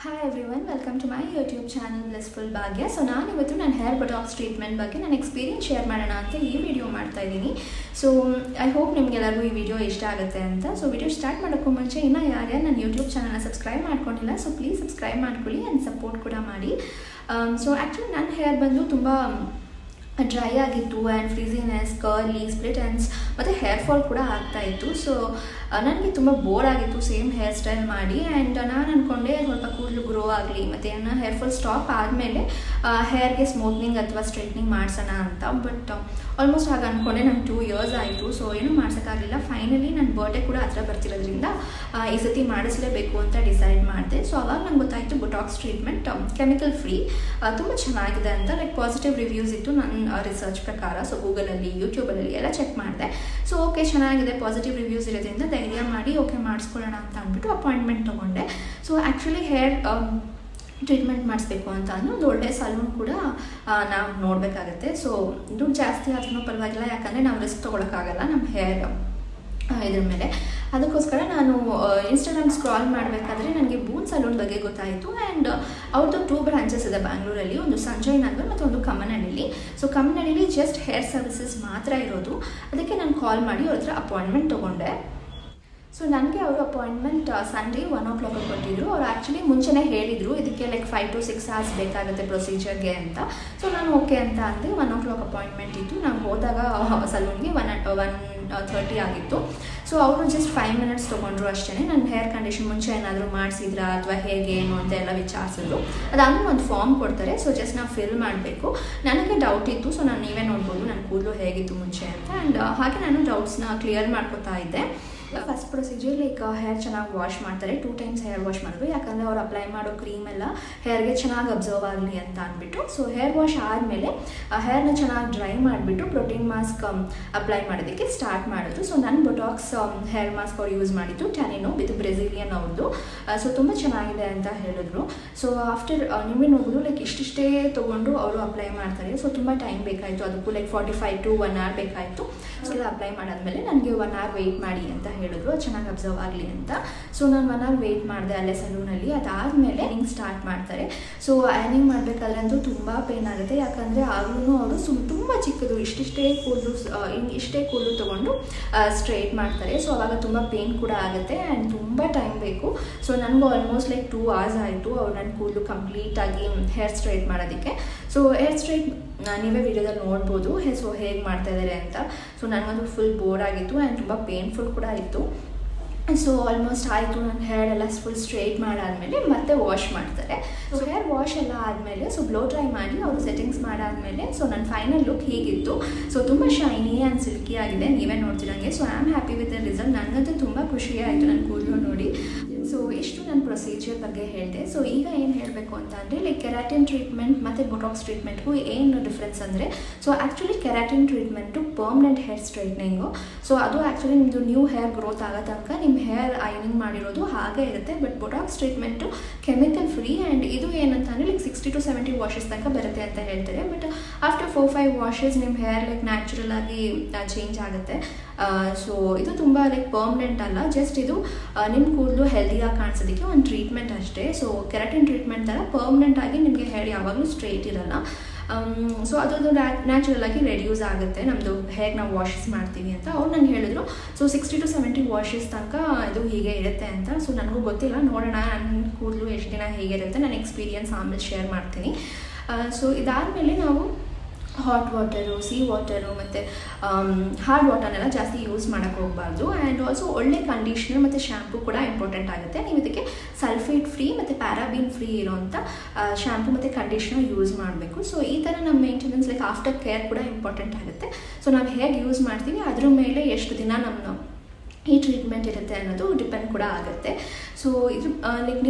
Hi everyone, welcome to my YouTube channel Blissful Bhagya. So ನಾನು ಇವತ್ತು ನನ್ನ hair ಬಟಾಕ್ಸ್ treatment ಬಗ್ಗೆ ನನ್ನ ಎಕ್ಸ್ಪೀರಿಯನ್ಸ್ ಶೇರ್ ಮಾಡೋಣ ಅಂತ ಈ ವಿಡಿಯೋ ಮಾಡ್ತಾ ಇದ್ದೀನಿ. ಸೊ ಐ ಹೋಪ್ ನಿಮಗೆಲ್ಲರಿಗೂ ಈ ವಿಡಿಯೋ ಇಷ್ಟ ಆಗುತ್ತೆ ಅಂತ. ಸೊ ವಿಡಿಯೋ ಸ್ಟಾರ್ಟ್ ಮಾಡೋಕ್ಕೂ ಮುಂಚೆ ಇನ್ನೂ ಯಾರ್ಯಾರು ನನ್ನ ಯೂಟ್ಯೂಬ್ ಚಾನಲ್ನ ಸಬ್ಸ್ಕ್ರೈಬ್ ಮಾಡ್ಕೊಂಡಿಲ್ಲ, ಸೊ ಪ್ಲೀಸ್ ಸಬ್ಸ್ಕ್ರೈಬ್ ಮಾಡ್ಕೊಳ್ಳಿ ಆ್ಯಂಡ್ ಸಪೋರ್ಟ್ ಕೂಡ ಮಾಡಿ. ಸೊ ಆ್ಯಕ್ಚುಲಿ ನನ್ನ ಹೇರ್ ಬಂದು ತುಂಬ ಡ್ರೈ ಆಗಿತ್ತು ಆ್ಯಂಡ್ ಫ್ರೀಸಿನೆಸ್, ಕರ್ಲಿ, ಸ್ಪ್ಲಿಟ್ ಎಂಡ್ಸ್ ಮತ್ತು ಹೇರ್ ಫಾಲ್ ಕೂಡ ಆಗ್ತಾಯಿತ್ತು. ಸೊ ನನಗೆ ತುಂಬ ಬೋರ್ ಆಗಿತ್ತು ಸೇಮ್ ಹೇರ್ ಸ್ಟೈಲ್ ಮಾಡಿ. ಆ್ಯಂಡ್ ನಾನು ಅಂದ್ಕೊಂಡೆ ಸ್ವಲ್ಪ ಕೂದಲು ಗ್ರೋ ಆಗಲಿ ಮತ್ತು ನನ್ನ ಹೇರ್ ಫಾಲ್ ಸ್ಟಾಪ್ ಆದಮೇಲೆ ಹೇರ್ಗೆ ಸ್ಮೂತ್ನಿಂಗ್ ಅಥವಾ ಸ್ಟ್ರೈಟ್ನಿಂಗ್ ಮಾಡಿಸೋಣ ಅಂತ. ಬಟ್ ಆಲ್ಮೋಸ್ಟ್ ಹಾಗೆ ಅಂದ್ಕೊಂಡೆ. ನಂಗೆ 2 years ಆಯಿತು, ಸೊ ಏನೂ ಮಾಡ್ಸೋಕ್ಕಾಗಲಿಲ್ಲ. ಫೈನಲಿ ನನ್ನ ಬರ್ಡೇ ಕೂಡ ಹತ್ರ ಬರ್ತಿರೋದ್ರಿಂದ ಈ ಸತಿ ಮಾಡಿಸ್ಲೇಬೇಕು ಅಂತ ಡಿಸೈಡ್ ಮಾಡಿದೆ. ಸೊ ಅವಾಗ ನಂಗೆ ಗೊತ್ತಾಯಿತು ಬೊಟಾಕ್ಸ್ ಟ್ರೀಟ್ಮೆಂಟ್ ಕೆಮಿಕಲ್ ಫ್ರೀ ತುಂಬ ಚೆನ್ನಾಗಿದೆ ಅಂತ. ಲೈಕ್ ಪಾಸಿಟಿವ್ ರಿವ್ಯೂಸ್ ಇತ್ತು ನನ್ನ ರಿಸರ್ಚ್ ಪ್ರಕಾರ. ಸೊ ಗೂಗಲಲ್ಲಿ, ಯೂಟ್ಯೂಬಲ್ಲಿ ಎಲ್ಲ ಚೆಕ್ ಮಾಡಿದೆ. ಸೊ ಓಕೆ, ಚೆನ್ನಾಗಿದೆ, ಪಾಸಿಟಿವ್ ರಿವ್ಯೂಸ್ ಇರೋದ್ರಿಂದ ಧೈರ್ಯ ಮಾಡಿ ಓಕೆ ಮಾಡಿಸ್ಕೊಳ್ಳೋಣ ಅಂತ ಅಂದ್ಬಿಟ್ಟು ಅಪಾಯಿಂಟ್ಮೆಂಟ್ ತೊಗೊಂಡೆ. ಸೊ ಆ್ಯಕ್ಚುಲಿ ಹೇರ್ ಟ್ರೀಟ್ಮೆಂಟ್ ಮಾಡಿಸ್ಬೇಕು ಅಂತ ಅಂದರೆ ಒಂದು ಒಳ್ಳೆ ಸಲೂನ್ ಕೂಡ ನಾವು ನೋಡಬೇಕಾಗತ್ತೆ. ಸೊ ದುಡ್ಡು ಜಾಸ್ತಿ ಆದ್ರೂ ಪರವಾಗಿಲ್ಲ, ಯಾಕಂದರೆ ನಾವು ರಿಸ್ಕ್ ತೊಗೊಳಕ್ಕಾಗಲ್ಲ ನಮ್ಮ ಹೇರ್ ಇದ್ರ ಮೇಲೆ. ಅದಕ್ಕೋಸ್ಕರ ನಾನು ಇನ್ಸ್ಟಾಗ್ರಾಮ್ ಸ್ಕ್ರಾಲ್ ಮಾಡಬೇಕಾದ್ರೆ ನನಗೆ ಬೂನ್ ಸಲೂನ್ ಬಗ್ಗೆ ಗೊತ್ತಾಯಿತು. ಆ್ಯಂಡ್ ಅವ್ರದ್ದು 2 ಬ್ರಾಂಚಸ್ ಇದೆ ಬ್ಯಾಂಗ್ಳೂರಲ್ಲಿ, ಒಂದು ಸಂಜಯ್ ನಗರ್ ಮತ್ತು ಒಂದು ಕಮ್ಮನಹಳ್ಳಿಲಿ. ಸೊ ಕಮ್ಮನಹಳ್ಳಿಲಿ ಜಸ್ಟ್ ಹೇರ್ ಸರ್ವಿಸಸ್ ಮಾತ್ರ ಇರೋದು. ಅದಕ್ಕೆ ನಾನು ಕಾಲ್ ಮಾಡಿ ಅವ್ರ ಹತ್ರ ಅಪಾಯಿಂಟ್ಮೆಂಟ್ ತೊಗೊಂಡೆ. ಸೊ ನನಗೆ ಅವರು ಅಪಾಯಿಂಟ್ಮೆಂಟ್ ಸಂಡೇ 1 o'clock ಕೊಟ್ಟಿದ್ರು. ಅವ್ರು ಆ್ಯಕ್ಚುಲಿ ಮುಂಚೆನೇ ಹೇಳಿದರು ಇದಕ್ಕೆ ಲೈಕ್ 5 to 6 hours ಬೇಕಾಗುತ್ತೆ ಪ್ರೊಸೀಜರ್ಗೆ ಅಂತ. ಸೊ ನಾನು ಓಕೆ ಅಂತ ಅಂದೆ. 1 o'clock ಅಪಾಯಿಂಟ್ಮೆಂಟ್ ಇತ್ತು. ನಾವು ಹೋದಾಗ ಸಲೂನ್ಗೆ 1:30 ಆಗಿತ್ತು. ಸೊ ಅವರು ಜಸ್ಟ್ 5 minutes ತೊಗೊಂಡ್ರು ಅಷ್ಟೇ. ನನ್ನ ಹೇರ್ ಕಂಡೀಷನ್ ಮುಂಚೆ ಏನಾದರೂ ಮಾಡಿಸಿದ್ರಾ ಅಥವಾ ಹೇಗೆ ಏನು ಅಂತ ಎಲ್ಲ ವಿಚಾರಿಸಿದ್ರು. ಅದಾದ್ಮೇಲೆ ಒಂದು ಫಾರ್ಮ್ ಕೊಡ್ತಾರೆ. ಸೊ ಜಸ್ಟ್ ನಾವು ಫಿಲ್ ಮಾಡಬೇಕು. ನನಗೆ ಡೌಟ್ ಇತ್ತು, ಸೊ ನಾನು ನೀವೇ ನೋಡ್ಬೋದು ನನ್ನ ಕೂದಲು ಹೇಗಿತ್ತು ಮುಂಚೆ ಅಂತ. ಆ್ಯಂಡ್ ಹಾಗೆ ನಾನು ಡೌಟ್ಸ್ನ ಕ್ಲಿಯರ್ ಮಾಡ್ಕೊತಾ ಇದ್ದೆ. ಫಸ್ಟ್ ಪ್ರೊಸೀಜರ್ ಲೈಕ್ ಹೇರ್ ಚೆನ್ನಾಗಿ ವಾಶ್ ಮಾಡ್ತಾರೆ. 2 times ಹೇರ್ ವಾಶ್ ಮಾಡೋದು, ಯಾಕಂದರೆ ಅವ್ರು ಅಪ್ಲೈ ಮಾಡೋ ಕ್ರೀಮ್ ಎಲ್ಲ ಹೇರ್ಗೆ ಚೆನ್ನಾಗಿ ಅಬ್ಸರ್ವ್ ಆಗಲಿ ಅಂತ ಅಂದ್ಬಿಟ್ಟು. ಸೊ ಹೇರ್ ವಾಶ್ ಆದಮೇಲೆ ಹೇರ್ನ ಚೆನ್ನಾಗಿ ಡ್ರೈ ಮಾಡಿಬಿಟ್ಟು ಪ್ರೋಟೀನ್ ಮಾಸ್ಕ್ ಅಪ್ಲೈ ಮಾಡೋದಕ್ಕೆ ಸ್ಟಾರ್ಟ್ ಮಾಡಿದ್ರು. ಸೊ ನನ್ನ ಬೊಟಾಕ್ಸ್ ಹೇರ್ ಮಾಸ್ಕ್ ಅವ್ರು ಯೂಸ್ ಮಾಡಿದ್ದು ಟ್ಯಾನಿನೋ, ಇದು ಬ್ರೆಜಿಲಿಯನ್ ಅವ್ರದ್ದು. ಸೊ ತುಂಬ ಚೆನ್ನಾಗಿದೆ ಅಂತ ಹೇಳಿದ್ರು. ಸೊ ಆಫ್ಟರ್ ನೀವೇ ನೋಡಿದ್ರು ಲೈಕ್ ಇಷ್ಟಿಷ್ಟೇ ತೊಗೊಂಡು ಅವರು ಅಪ್ಲೈ ಮಾಡ್ತಾರೆ. ಸೊ ತುಂಬ ಟೈಮ್ ಬೇಕಾಯಿತು, ಅದಕ್ಕೂ ಲೈಕ್ 45 to 1 hour ಬೇಕಾಯಿತು. ಸೊ ಎಲ್ಲ ಅಪ್ಲೈ ಮಾಡಾದ್ಮೇಲೆ ನನಗೆ 1 hour ವೆಯ್ಟ್ ಮಾಡಿ ಅಂತ ಹೇಳಿದ್ರು, ಚೆನ್ನಾಗಿ ಅಬ್ಸರ್ವ್ ಆಗಲಿ ಅಂತ. ಸೊ ನಾನು 1 hour ವೆಯ್ಟ್ ಮಾಡಿದೆ ಅಲ್ಲೇ ಸಲೂನಲ್ಲಿ. ಅದಾದಮೇಲೆ ಹಿಂಗೆ ಸ್ಟಾರ್ಟ್ ಮಾಡ್ತಾರೆ. ಸೊ ಐನಿಂಗ್ ಮಾಡಬೇಕಾದ್ರೆ ಅಂತೂ ತುಂಬ ಪೇನ್ ಆಗುತ್ತೆ, ಯಾಕಂದರೆ ಆಗಲೂ ಅವರು ತುಂಬ ಚಿಕ್ಕದು ಇಷ್ಟೇ ಕೂದಲು ತೊಗೊಂಡು ಸ್ಟ್ರೈಟ್ ಮಾಡ್ತಾರೆ. ಸೊ ಅವಾಗ ತುಂಬ ಪೇನ್ ಕೂಡ ಆಗುತ್ತೆ ಆ್ಯಂಡ್ ತುಂಬ ಟೈಮ್ ಬೇಕು. ಸೊ ನನಗೂ ಆಲ್ಮೋಸ್ಟ್ ಲೈಕ್ 2 hours ಆಯಿತು ಅವ್ರು ನನ್ನ ಕೂದಲು ಕಂಪ್ಲೀಟಾಗಿ ಹೇರ್ ಸ್ಟ್ರೈಟ್ ಮಾಡೋದಕ್ಕೆ. ಸೊ ಹೇರ್ ಸ್ಟ್ರೈಟ್ ನೀವೇ ವಿಡಿಯೋದಲ್ಲಿ ನೋಡ್ಬೋದು ಸೊ ಹೇಗೆ ಮಾಡ್ತಾಯಿದ್ದಾರೆ ಅಂತ. ಸೊ ನನಗಂತೂ ಫುಲ್ ಬೋರ್ ಆಗಿತ್ತು ಆ್ಯಂಡ್ ತುಂಬ ಪೇನ್ಫುಲ್ ಕೂಡ ಇತ್ತು. ಸೊ ಆಲ್ಮೋಸ್ಟ್ ಆಯಿತು. ನನ್ನ ಹೇರ್ ಎಲ್ಲ ಫುಲ್ ಸ್ಟ್ರೈಟ್ ಮಾಡಾದಮೇಲೆ ಮತ್ತೆ ವಾಶ್ ಮಾಡ್ತಾರೆ. ಸೊ ಹೇರ್ ವಾಶ್ ಎಲ್ಲ ಆದಮೇಲೆ ಸೊ ಬ್ಲೋ ಡ್ರೈ ಮಾಡಿ ಅವರು ಸೆಟ್ಟಿಂಗ್ಸ್ ಮಾಡಾದಮೇಲೆ ಸೊ ನನ್ನ ಫೈನಲ್ ಲುಕ್ ಹೀಗಿತ್ತು. ಸೊ ತುಂಬ ಶೈನಿ ಆ್ಯಂಡ್ ಸಿಲ್ಕಿ ಆಗಿದೆ, ನೀವೇ ನೋಡ್ತಿರಂಗೆ. So I am happy with the result. ನನಗಂತೂ ತುಂಬ ಖುಷಿ ಆಯಿತು ನನ್ನ ಕೂದಲು ನೋಡಿ. ಸೊ ಇಷ್ಟು ನನ್ನ ಪ್ರೊಸೀಜರ್ ಬಗ್ಗೆ ಹೇಳಿದೆ. ಸೊ ಈಗ ಏನು ಹೇಳಬೇಕು ಅಂತ ಅಂದರೆ ಲೈಕ್ ಕೆರಾಟಿನ್ ಟ್ರೀಟ್ಮೆಂಟ್ ಮತ್ತು ಬೊಟಾಕ್ಸ್ ಟ್ರೀಟ್ಮೆಂಟ್ಗೂ ಏನು ಡಿಫ್ರೆನ್ಸ್ ಅಂದರೆ, so actually keratin treatment permanent hair straightening. So ಅದು ಆ್ಯಕ್ಚುಲಿ ನಿಮ್ಮದು ನ್ಯೂ ಹೇರ್ ಗ್ರೋತ್ ಆಗೋ ತನಕ ನಿಮ್ಮ ಹೇರ್ ಐನಿಂಗ್ ಮಾಡಿರೋದು ಹಾಗೆ ಇರುತ್ತೆ. But botox treatment chemical free and ಇದು ಏನಂತ ಅಂದರೆ ಲೈಕ್ 60 to 70 ವಾಷಸ್ ತನಕ ಬರುತ್ತೆ ಅಂತ ಹೇಳ್ತಾರೆ. ಬಟ್ ಆಫ್ಟರ್ 4-5 ವಾಷಸ್ ನಿಮ್ಮ ಹೇರ್ ಲೈಕ್ ನ್ಯಾಚುರಲ್ ಆಗಿ ಚೇಂಜ್ ಆಗುತ್ತೆ. ಸೊ ಇದು ತುಂಬ ಲೈಕ್ ಪರ್ಮನೆಂಟ್ ಅಲ್ಲ, ಜಸ್ಟ್ ಇದು ನಿಮ್ಮ ಕೂದಲು ಹೆಲ್ದಿಯಾಗಿ ಕಾಣಿಸೋದಕ್ಕೆ ಒಂದು ಟ್ರೀಟ್ಮೆಂಟ್ ಅಷ್ಟೇ. ಸೊ ಕೆರಾಟಿನ್ ಟ್ರೀಟ್ಮೆಂಟ್ ಥರ ಪರ್ಮನೆಂಟ್ ಆಗಿ ನಿಮಗೆ ಹೇರ್ ಯಾವಾಗಲೂ ಸ್ಟ್ರೈಟ್ ಇರಲ್ಲ. ಸೊ ಅದೊಂದು ನ್ಯಾಚುರಲ್ ಆಗಿ ರೆಡ್ಯೂಸ್ ಆಗುತ್ತೆ ನಮ್ಮದು ಹೇಗೆ ನಾವು ವಾಷಸ್ ಮಾಡ್ತೀವಿ ಅಂತ ಅವ್ರು ನಂಗೆ ಹೇಳಿದ್ರು. ಸೊ 60 to 70 ವಾಷಸ್ ತನಕ ಇದು ಹೀಗೆ ಇರುತ್ತೆ ಅಂತ. ಸೊ ನನಗೂ ಗೊತ್ತಿಲ್ಲ, ನೋಡೋಣ ನನ್ನ ಕೂದಲು ಎಷ್ಟು ದಿನ ಹೇಗಿರುತ್ತೆ, ನನ್ನ ಎಕ್ಸ್ಪೀರಿಯನ್ಸ್ ಆಮೇಲೆ ಶೇರ್ ಮಾಡ್ತೀನಿ. ಸೊ ಇದಾದಮೇಲೆ ನಾವು ಹಾಟ್ ವಾಟರು, ಸೀ ವಾಟರು ಮತ್ತು ಹಾರ್ಡ್ ವಾಟರ್ನೆಲ್ಲ ಜಾಸ್ತಿ ಯೂಸ್ ಮಾಡೋಕ್ಕೆ ಹೋಗಬಾರ್ದು. ಆ್ಯಂಡ್ ಆಲ್ಸೋ ಒಳ್ಳೆ ಕಂಡೀಷ್ನರ್ ಮತ್ತು ಶ್ಯಾಂಪು ಕೂಡ ಇಂಪಾರ್ಟೆಂಟ್ ಆಗುತ್ತೆ. ನೀವು ಇದಕ್ಕೆ ಸಲ್ಫೇಟ್ ಫ್ರೀ ಮತ್ತು ಪ್ಯಾರಾಬಿನ್ ಫ್ರೀ ಇರೋವಂಥ ಶ್ಯಾಂಪು ಮತ್ತು ಕಂಡೀಷ್ನರ್ ಯೂಸ್ ಮಾಡಬೇಕು. ಸೊ ಈ ಥರ ನಮ್ಮ ಮೇಂಟೆನೆನ್ಸ್ ಲೈಕ್ ಆಫ್ಟರ್ ಕೇರ್ ಕೂಡ ಇಂಪಾರ್ಟೆಂಟ್ ಆಗುತ್ತೆ. ಸೊ ನಾವು ಹೇಗೆ ಯೂಸ್ ಮಾಡ್ತೀವಿ ಅದ್ರ ಮೇಲೆ ಎಷ್ಟು ದಿನ ಈ ಟ್ರೀಟ್ಮೆಂಟ್ ಇರುತ್ತೆ ಅನ್ನೋದು ಡಿಪೆಂಡ್ ಕೂಡ ಆಗುತ್ತೆ. ಸೊ ಇದು ಲೈಕ್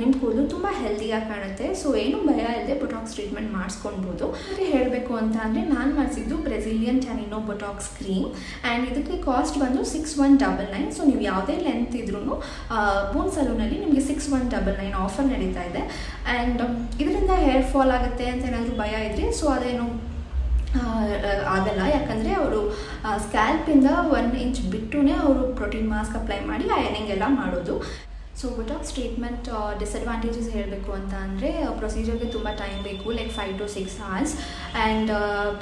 ನಿಮ್ಮ ಕೂದಲು ತುಂಬ ಹೆಲ್ದಿಯಾಗಿ ಕಾಣುತ್ತೆ. ಸೊ ಏನು ಭಯ ಇಲ್ಲದೆ ಬೊಟಾಕ್ಸ್ ಟ್ರೀಟ್ಮೆಂಟ್ ಮಾಡಿಸ್ಕೊಳ್ಬೋದು. ಹೇಳಬೇಕು ಅಂತ ಅಂದರೆ ನಾನು ಮಾಡಿಸಿದ್ದು ಬ್ರೆಜಿಲಿಯನ್ ಟ್ಯಾನಿನೋ ಬೊಟಾಕ್ಸ್ ಕ್ರೀಮ್ ಆ್ಯಂಡ್ ಇದಕ್ಕೆ ಕಾಸ್ಟ್ ಬಂದು 6199. ಸೊ ನೀವು ಯಾವುದೇ ಲೆಂತ್ ಇದ್ರೂ ಬೂನ್ ಸಲೂನಲ್ಲಿ ನಿಮಗೆ 6199 ಆಫರ್ ನಡೀತಾ ಇದೆ. ಆ್ಯಂಡ್ ಇದರಿಂದ ಹೇರ್ ಫಾಲ್ ಆಗುತ್ತೆ ಅಂತ ಏನಾದರೂ ಭಯ ಇದ್ದರೆ ಸೊ ಅದೇನು ಆಗಲ್ಲ, ಯಾಕಂದರೆ ಅವರು ಸ್ಕ್ಯಾಲ್ಪಿಂದ 1 inch ಬಿಟ್ಟುನೇ ಅವರು ಪ್ರೋಟೀನ್ ಮಾಸ್ಕ್ ಅಪ್ಲೈ ಮಾಡಿ ಐರನಿಂಗ್ ಎಲ್ಲ ಮಾಡೋದು. ಸೊ ಬೊಟಾಕ್ಸ್ ಟ್ರೀಟ್ಮೆಂಟ್ ಡಿಸಡ್ವಾಂಟೇಜಸ್ ಹೇಳಬೇಕು ಅಂತ ಅಂದರೆ ಪ್ರೊಸೀಜರ್ಗೆ ತುಂಬ ಟೈಮ್ ಬೇಕು, like 5 to 6 hours, and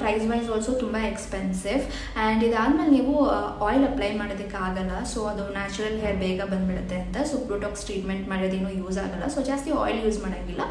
price wise also ತುಂಬ ಎಕ್ಸ್ಪೆನ್ಸಿವ್. ಆ್ಯಂಡ್ ಇದಾದಮೇಲೆ ನೀವು ಆಯಿಲ್ ಅಪ್ಲೈ ಮಾಡೋದಕ್ಕಾಗಲ್ಲ, ಸೊ ಅದು ನ್ಯಾಚುರಲ್ ಹೇರ್ ಬೇಗ ಬಂದುಬಿಡುತ್ತೆ ಅಂತ. ಸೊ ಬೊಟಾಕ್ಸ್ ಟ್ರೀಟ್ಮೆಂಟ್ ಮಾಡೋದೇನು ಯೂಸ್ ಆಗಲ್ಲ, ಸೊ ಜಾಸ್ತಿ ಆಯಿಲ್ ಯೂಸ್ ಮಾಡೋಂಗಿಲ್ಲ.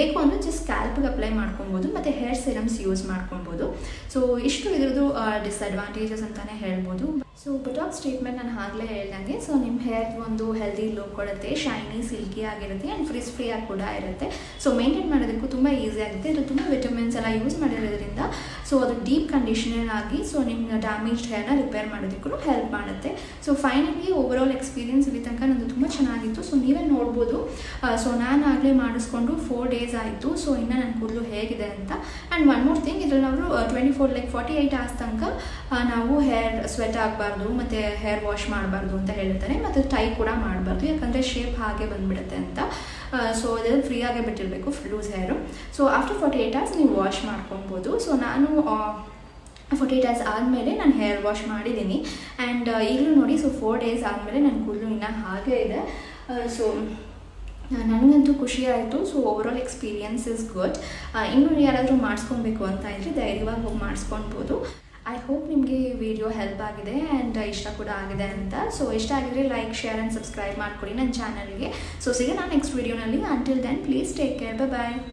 ಬೇಕು ಅಂದರೆ ಜಸ್ಟ್ ಸ್ಕ್ಯಾಲ್ಪ್ಗೆ ಅಪ್ಲೈ ಮಾಡ್ಕೊಬೋದು ಮತ್ತು ಹೇರ್ ಸಿರಮ್ಸ್ ಯೂಸ್ ಮಾಡ್ಕೊಬೋದು. ಸೊ ಇಷ್ಟು ಇದ್ರದ್ದು ಡಿಸಡ್ವಾಂಟೇಜಸ್ ಅಂತಲೇ ಹೇಳ್ಬೋದು. ಸೊ ಬೊಟಾಕ್ಸ್ ಟ್ರೀಟ್ಮೆಂಟ್ ನಾನು ಆಗಲೇ ಹೇಳ್ದಂಗೆ, ಸೊ ನಿಮ್ಮ ಹೇರ್ ಒಂದು ಹೆಲ್ದಿ ಲುಕ್ ಕೊಡುತ್ತೆ, ಶೈನಿ ಸಿಲ್ಕಿ ಆಗಿರುತ್ತೆ ಆ್ಯಂಡ್ ಫ್ರಿಸ್ ಫ್ರೀ ಆಗಿ ಕೂಡ ಇರುತ್ತೆ. ಸೊ ಮೇಂಟೈನ್ ಮಾಡೋದಕ್ಕೂ ತುಂಬ ಈಸಿ ಆಗುತ್ತೆ. ಇದು ತುಂಬ ವಿಟಮಿನ್ಸ್ ಎಲ್ಲ ಯೂಸ್ ಮಾಡಿರೋದ್ರಿಂದ ಸೊ ಅದು ಡೀಪ್ ಕಂಡೀಷನರ್ ಆಗಿ ಸೊ ನಿಮ್ಮ ಡ್ಯಾಮೇಜ್ಡ್ ಹೇರ್ನ ರಿಪೇರ್ ಮಾಡೋದಕ್ಕೂ ಹೆಲ್ಪ್ ಮಾಡುತ್ತೆ. ಸೊ ಫೈನಲಿ ಓವರಾಲ್ ಎಕ್ಸ್ಪೀರಿಯನ್ಸ್ ಇಲ್ಲಿ ತನಕ ನಂದು ತುಂಬ ಚೆನ್ನಾಗಿತ್ತು. ಸೊ ನೀವೇ ನೋಡ್ಬೋದು. ಸೊ ನಾನು ಆಗಲೇ ಮಾಡಿಸ್ಕೊಂಡು 4 days ಆಯಿತು. ಸೊ ಇನ್ನು ನನ್ನ ಕೂದಲು ಹೇಗಿದೆ ಅಂತ. ಆ್ಯಂಡ್ ಒನ್ ಮೋರ್ ಥಿಂಗ್, ಇದರಲ್ಲಿ ನಾವು 48 hours ತನಕ ನಾವು ಹೇರ್ ಸ್ವೆಟ್ ಆಗಬಾರ್ದು ಮತ್ತು ಹೇರ್ ವಾಶ್ ಮಾಡಬಾರ್ದು ಅಂತ ಹೇಳ್ತಾರೆ, ಮತ್ತು ಟೈ ಕೂಡ ಮಾಡಬಾರ್ದು, ಯಾಕಂದರೆ ಶೇಪ್ ಹಾಗೆ ಬಂದುಬಿಡುತ್ತೆ ಅಂತ. ಸೊ ಅದೆಲ್ಲ ಫ್ರೀಯಾಗೇ ಬಿಟ್ಟಿರಬೇಕು ಲೂಸ್ ಹೇರು. ಸೊ ಆಫ್ಟರ್ 48 hours ನೀವು ವಾಶ್ ಮಾಡ್ಕೊಬೋದು. ಸೊ ನಾನು 48 hours ಆದಮೇಲೆ ನಾನು ಹೇರ್ ವಾಶ್ ಮಾಡಿದ್ದೀನಿ. ಆ್ಯಂಡ್ ಈಗಲೂ ನೋಡಿ, ಸೊ 4 days ಆದಮೇಲೆ ನನ್ನ ಕೂದಲು ಇನ್ನೂ ಹಾಗೆ ಇದೆ. ಸೊ ನನಗಂತೂ ಖುಷಿ ಆಯಿತು. So overall experience is good. ಇನ್ನೂ ಯಾರಾದರೂ ಮಾಡಿಸ್ಕೊಬೇಕು ಅಂತ ಇದ್ದರೆ ಧೈರ್ಯವಾಗಿ ಹೋಗಿ ಮಾಡಿಸ್ಕೊಳ್ಬೋದು. ಐ ಹೋಪ್ ನಿಮಗೆ ಈ ವಿಡಿಯೋ ಹೆಲ್ಪ್ ಆಗಿದೆ ಆ್ಯಂಡ್ ಇಷ್ಟ ಕೂಡ ಆಗಿದೆ ಅಂತ. ಸೊ ಇಷ್ಟ ಆಗಿದ್ರೆ ಲೈಕ್, ಶೇರ್ ಆ್ಯಂಡ್ ಸಬ್ಸ್ಕ್ರೈಬ್ ಮಾಡ್ಕೊಡಿ ನನ್ನ ಚಾನಲ್ಗೆ. ಸೊ ಸಿಗೋಣ ನೆಕ್ಸ್ಟ್ ವಿಡಿಯೋನಲ್ಲಿ. Until then please take care, bye.